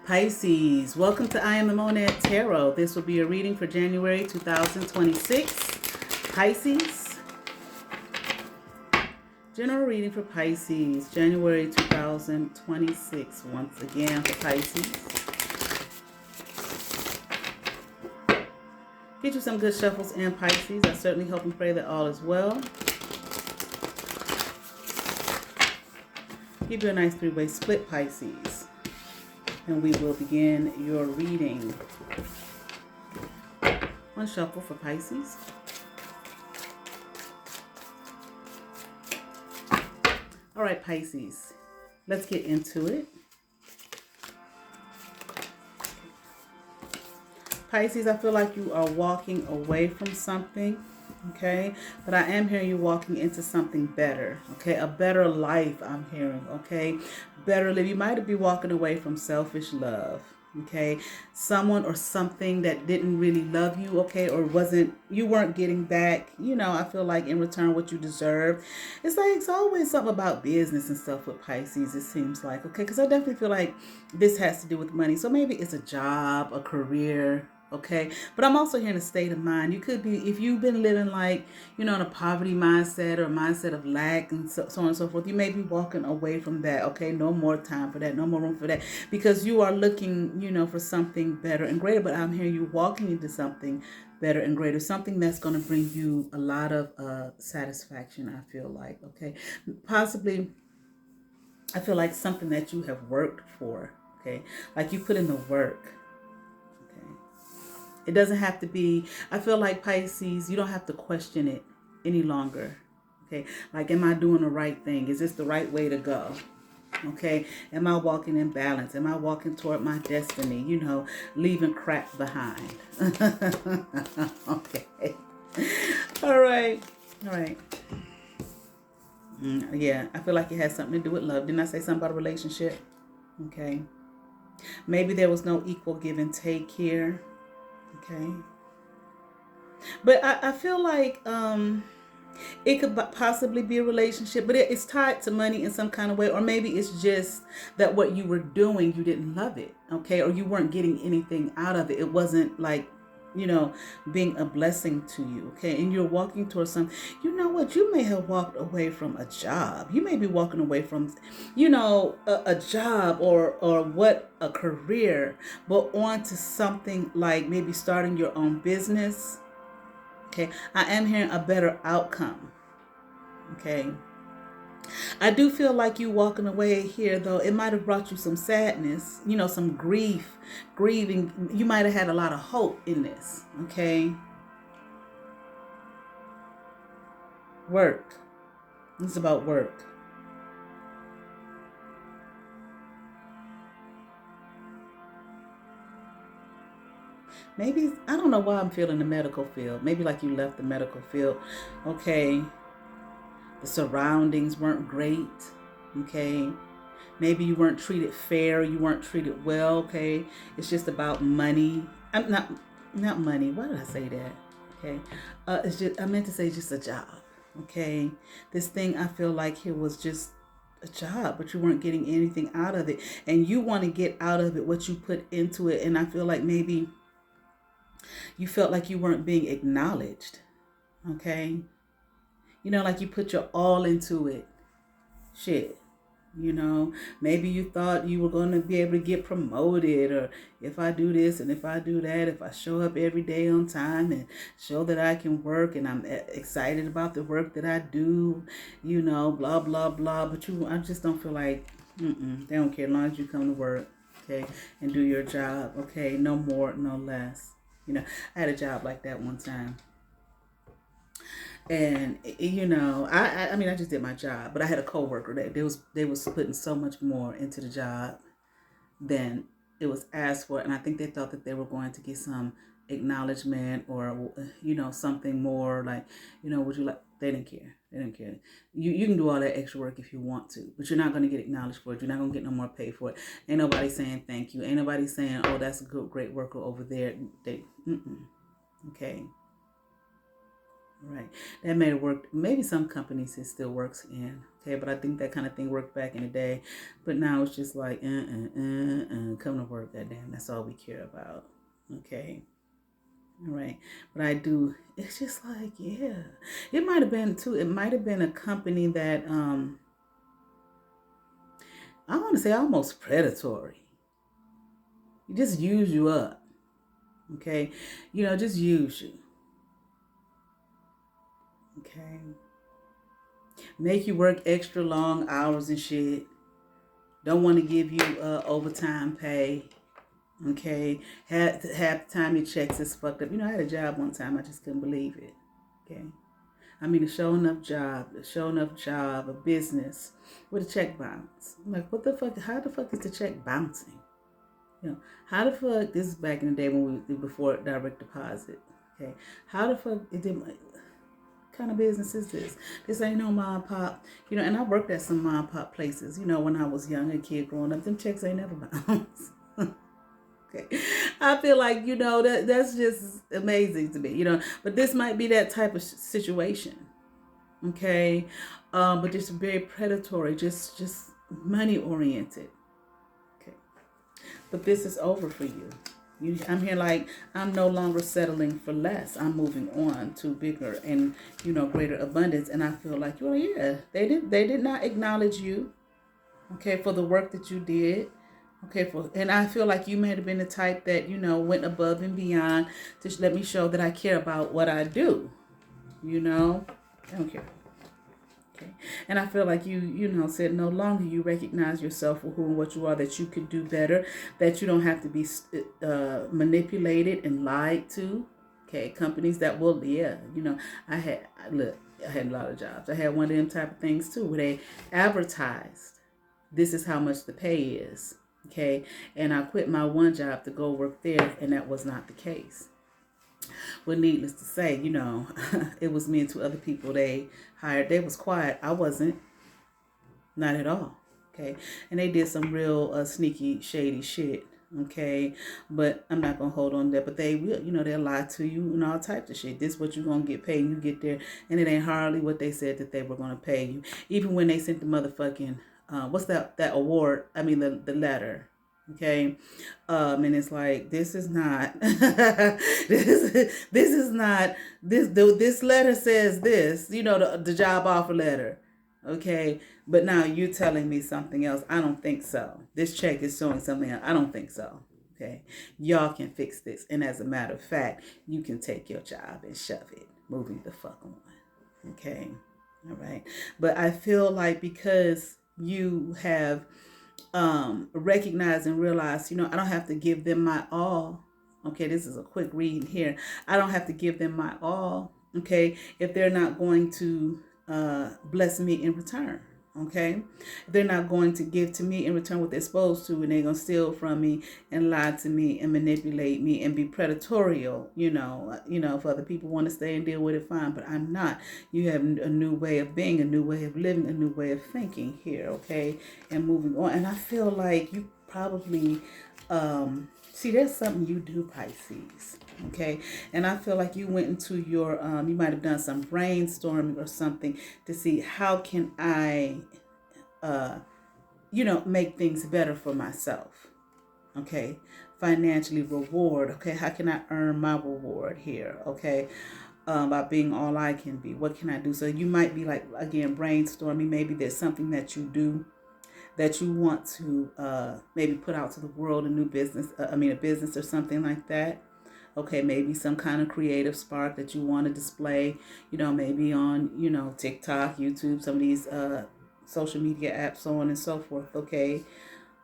Pisces, welcome to I Am the Monad Tarot. This will be a reading for January 2026. Pisces, general reading for Pisces, January 2026. Once again for Pisces. Get you some good shuffles and Pisces. I certainly hope and pray that all is well. Give you a nice three-way split, Pisces. And we will begin your reading. One shuffle for Pisces. All right, Pisces, let's get into it. Pisces, I feel like you are walking away from something, okay? But I am hearing you walking into something better, okay? A better life, I'm hearing, okay? Better live. You might be walking away from selfish love, okay? Someone or something that didn't really love you, okay? Or you weren't getting back, I feel like in return what you deserve. It's like it's always something about business and stuff with Pisces, it seems like, okay? Because I definitely feel like this has to do with money. So maybe it's a job, a career, okay? But I'm also hearing a state of mind. You could be, if you've been living like, in a poverty mindset or a mindset of lack and so on and so forth, you may be walking away from that, okay? No more time for that, no more room for that, because you are looking, for something better and greater. But I'm hearing you walking into something better and greater, something that's going to bring you a lot of satisfaction, I feel like, okay? Possibly, I feel like something that you have worked for, okay? Like you put in the work. It doesn't have to be, I feel like Pisces, you don't have to question it any longer. Okay. Like, am I doing the right thing? Is this the right way to go? Okay. Am I walking in balance? Am I walking toward my destiny? Leaving crap behind. Okay. All right. All right. Yeah. I feel like it has something to do with love. Didn't I say something about a relationship? Okay. Maybe there was no equal give and take here. Okay. But I feel like it could possibly be a relationship, but it's tied to money in some kind of way. Or maybe it's just that what you were doing, you didn't love it. Okay. Or you weren't getting anything out of it. It wasn't like, being a blessing to you. Okay. And you're walking towards something. You know what? You may have walked away from a job. You may be walking away from, a job or a career, but on to something like maybe starting your own business. Okay. I am hearing a better outcome. Okay. I do feel like you walking away here, though, it might have brought you some sadness, some grieving. You might have had a lot of hope in this, okay? Work. It's about work. Maybe, I don't know why I'm feeling the medical field. Maybe like you left the medical field, okay? The surroundings weren't great, okay? Maybe you weren't treated fair, you weren't treated well, okay? It's just about money. I'm not money. Why did I say that? Okay. It's just, I meant to say just a job, okay? This thing I feel like it was just a job, but you weren't getting anything out of it. And you want to get out of it what you put into it. And I feel like maybe you felt like you weren't being acknowledged, okay? Like you put your all into it. Shit. Maybe you thought you were going to be able to get promoted, or if I do this and if I do that, if I show up every day on time and show that I can work and I'm excited about the work that I do, blah, blah, blah. But I just don't feel like, they don't care as long as you come to work, okay, and do your job, okay, no more, no less. I had a job like that one time. And I mean, I just did my job, but I had a coworker that they was putting so much more into the job than it was asked for, and I think they thought that they were going to get some acknowledgement or something more like, would you like? They didn't care. They didn't care. You can do all that extra work if you want to, but you're not going to get acknowledged for it. You're not going to get no more pay for it. Ain't nobody saying thank you. Ain't nobody saying, oh, that's a good, great worker over there. Okay. Right. That may have worked. Maybe some companies it still works in. Okay, but I think that kind of thing worked back in the day. But now it's just like, come to work, goddamn. That's all we care about. Okay. All right. But I do. It's just like, yeah. It might have been too. It might have been a company that I want to say almost predatory. You just use you up. Okay. Just use you. Okay. Make you work extra long hours and shit. Don't want to give you overtime pay. Okay. Half the time your checks is fucked up. I had a job one time. I just couldn't believe it. Okay. I mean, a showing up job, a business with a check bounce. I'm like, what the fuck? How the fuck is the check bouncing? How the fuck? This is back in the day before direct deposit. Okay. How the fuck it did? Kind of business is this? This ain't no mom and pop. And I worked at some mom and pop places. When I was young, a kid growing up, them checks ain't never bounced. Okay. I feel like, that's just amazing to me, but this might be that type of situation. Okay. But just very predatory, just money oriented. Okay. But this is over for you. I'm here like I'm no longer settling for less. I'm moving on to bigger and greater abundance. And I feel like, yeah, they did not acknowledge you, okay, for the work that you did. Okay, and I feel like you may have been the type that, went above and beyond to let me show that I care about what I do. I don't care. Okay. And I feel like you said no longer you recognize yourself for who and what you are, that you could do better, that you don't have to be manipulated and lied to. Okay. Companies that will, yeah, I had a lot of jobs. I had one of them type of things too, where they advertised, this is how much the pay is. Okay. And I quit my one job to go work there, and that was not the case. Well, needless to say, it was me and two other people they hired. They was quiet. I wasn't. Not at all. Okay. And they did some real sneaky, shady shit. Okay. But I'm not going to hold on to that. But they will, they'll lie to you and all types of shit. This is what you're going to get paid. And you get there, and it ain't hardly what they said that they were going to pay you. Even when they sent the motherfucking, what's that award? I mean, the letter. Okay. And it's like, this is not, this is not, this letter says this, the job offer letter. Okay. But now you're telling me something else. I don't think so. This check is showing something else. I don't think so. Okay. Y'all can fix this. And as a matter of fact, you can take your job and shove it. Moving the fuck on. Okay. All right. But I feel like because you have recognize and realize, I don't have to give them my all. Okay, this is a quick read here. I don't have to give them my all, okay, if they're not going to bless me in return. Okay, they're not going to give to me in return what they're supposed to, and they're going to steal from me and lie to me and manipulate me and be predatorial. If other people want to stay and deal with it, fine, but I'm not. You have a new way of being, a new way of living, a new way of thinking here, okay, and moving on. And I feel like you probably see, there's something you do, Pisces. Okay. And I feel like you went into your, you might have done some brainstorming or something to see how can I, make things better for myself. Okay. Financially reward. Okay. How can I earn my reward here? Okay. By being all I can be. What can I do? So you might be like, again, brainstorming. Maybe there's something that you do that you want to maybe put out to the world, a new business, a business or something like that. Okay, maybe some kind of creative spark that you want to display, maybe on, TikTok, YouTube, some of these social media apps, so on and so forth. Okay.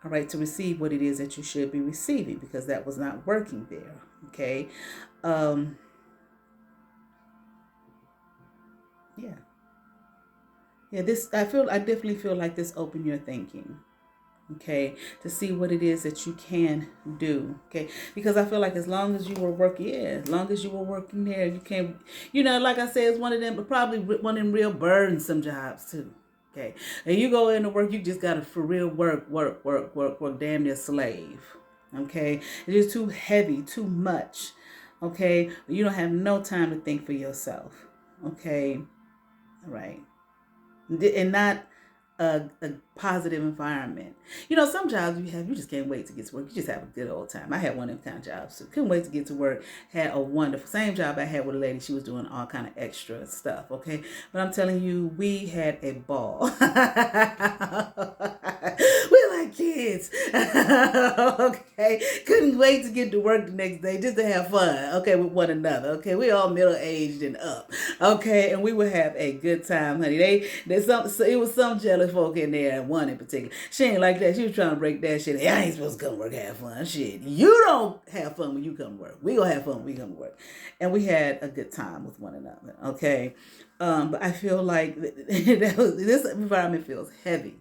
All right, to receive what it is that you should be receiving, because that was not working there. Okay. Yeah. Yeah, I definitely feel like this opened your thinking. Okay, to see what it is that you can do. Okay, because I feel like as long as you were working, there, you can't, like I said, it's one of them, but probably one of them real burdensome jobs too. Okay, and you go into work, you just gotta for real work, damn near slave. Okay, it's just too heavy, too much. Okay, you don't have no time to think for yourself. Okay. All right. And not a positive environment. Some jobs you just can't wait to get to work. You just have a good old time. I had one of them kind of jobs. So couldn't wait to get to work. Had a wonderful, same job I had with a lady. She was doing all kind of extra stuff. Okay. But I'm telling you, we had a ball. We're like kids. Okay. Couldn't wait to get to work the next day just to have fun. Okay. With one another. Okay. We all middle-aged and up. Okay. And we would have a good time, honey. It was some jealous folk in there, and one in particular. She ain't like that. She was trying to break that shit. Hey, I ain't supposed to come to work, have fun. Shit. You don't have fun when you come to work. We gonna have fun when we come to work. And we had a good time with one another. Okay. But I feel like this environment feels heavy.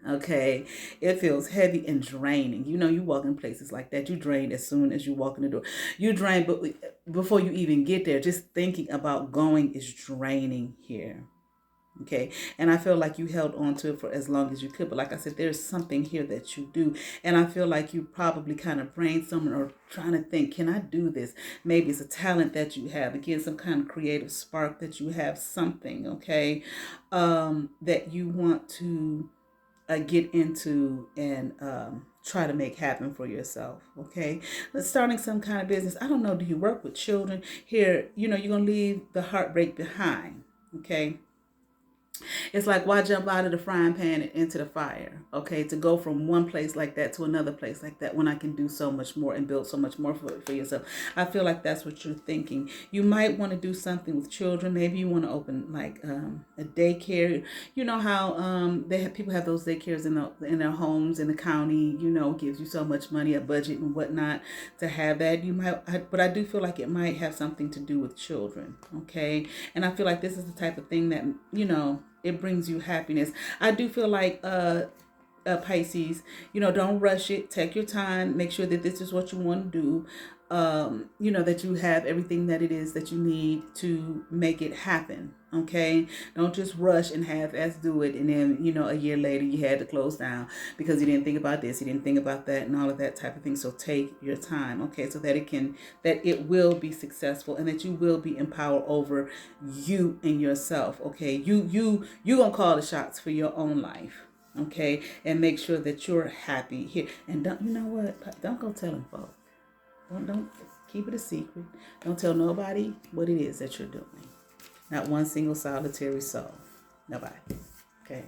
Okay, it feels heavy and draining. You walk in places like that, you drain as soon as you walk in the door. You drain, but before you even get there, just thinking about going is draining here. Okay, and I feel like you held on to it for as long as you could. But like I said, there's something here that you do. And I feel like you probably kind of brainstorming or trying to think, can I do this? Maybe it's a talent that you have. Again, some kind of creative spark that you have, something, okay, that you want to get into and try to make happen for yourself. Okay, starting some kind of business. I don't know, do you work with children? Here, you're gonna leave the heartbreak behind. Okay, it's like, why jump out of the frying pan and into the fire? Okay, to go from one place like that to another place like that when I can do so much more and build so much more for yourself. I feel like that's what you're thinking. You might want to do something with children. Maybe you want to open like a daycare. You know how people have those daycares in their homes in the county. Gives you so much money, a budget and whatnot to have that. But I do feel like it might have something to do with children. Okay, and I feel like this is the type of thing that it brings you happiness. I do feel like Pisces, don't rush it. Take your time. Make sure that this is what you want to do. That you have everything that it is that you need to make it happen. Okay, don't just rush and half-ass do it, and then a year later you had to close down because you didn't think about this, you didn't think about that, and all of that type of thing. So take your time, okay, so that it will be successful and that you will be empowered over you and yourself. Okay, you gonna call the shots for your own life. Okay, and make sure that you're happy here. And don't go telling folks. Don't keep it a secret. Don't tell nobody what it is that you're doing. Not one single solitary soul. Nobody. Okay.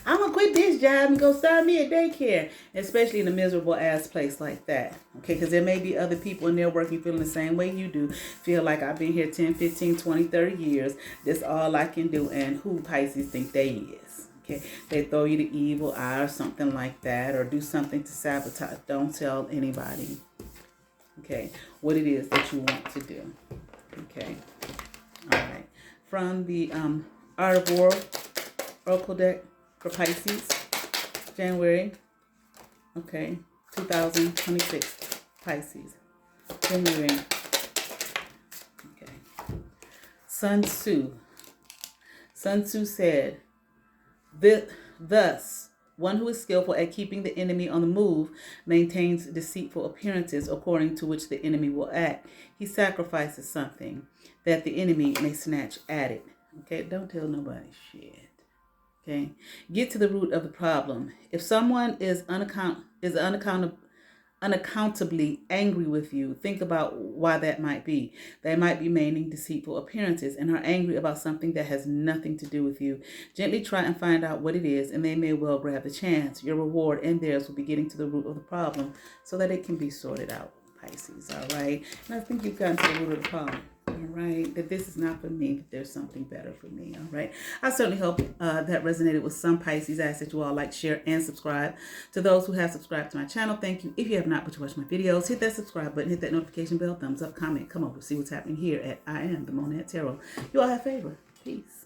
I'm going to quit this job and go start me a daycare. Especially in a miserable ass place like that. Okay. Because there may be other people in there working feeling the same way you do. Feel like I've been here 10, 15, 20, 30 years. This all I can do. And who Pisces think they is. Okay. They throw you the evil eye or something like that. Or do something to sabotage. Don't tell anybody. Okay. What it is that you want to do. Okay. All right. From the Art of War Oracle deck for Pisces, January, 2026, Pisces, January, Sun Tzu said, thus, one who is skillful at keeping the enemy on the move maintains deceitful appearances according to which the enemy will act. He sacrifices something that the enemy may snatch at it. Okay, don't tell nobody shit. Okay, get to the root of the problem. If someone is unaccountably angry with you, think about why that might be. They might be maintaining deceitful appearances and are angry about something that has nothing to do with you. Gently try and find out what it is, and they may well grab the chance. Your reward and theirs will be getting to the root of the problem so that it can be sorted out, Pisces. All right, and I think you've gotten to the root of the problem. All right, that this is not for me, but there's something better for me. All right, I certainly hope that resonated with some Pisces. I ask that you all like, share, and subscribe. To those who have subscribed to my channel, thank you. If you have not, but you watch my videos, hit that subscribe button, hit that notification bell, thumbs up, comment, come over, see what's happening here at I Am the Monad Tarot. You all have favor. Peace.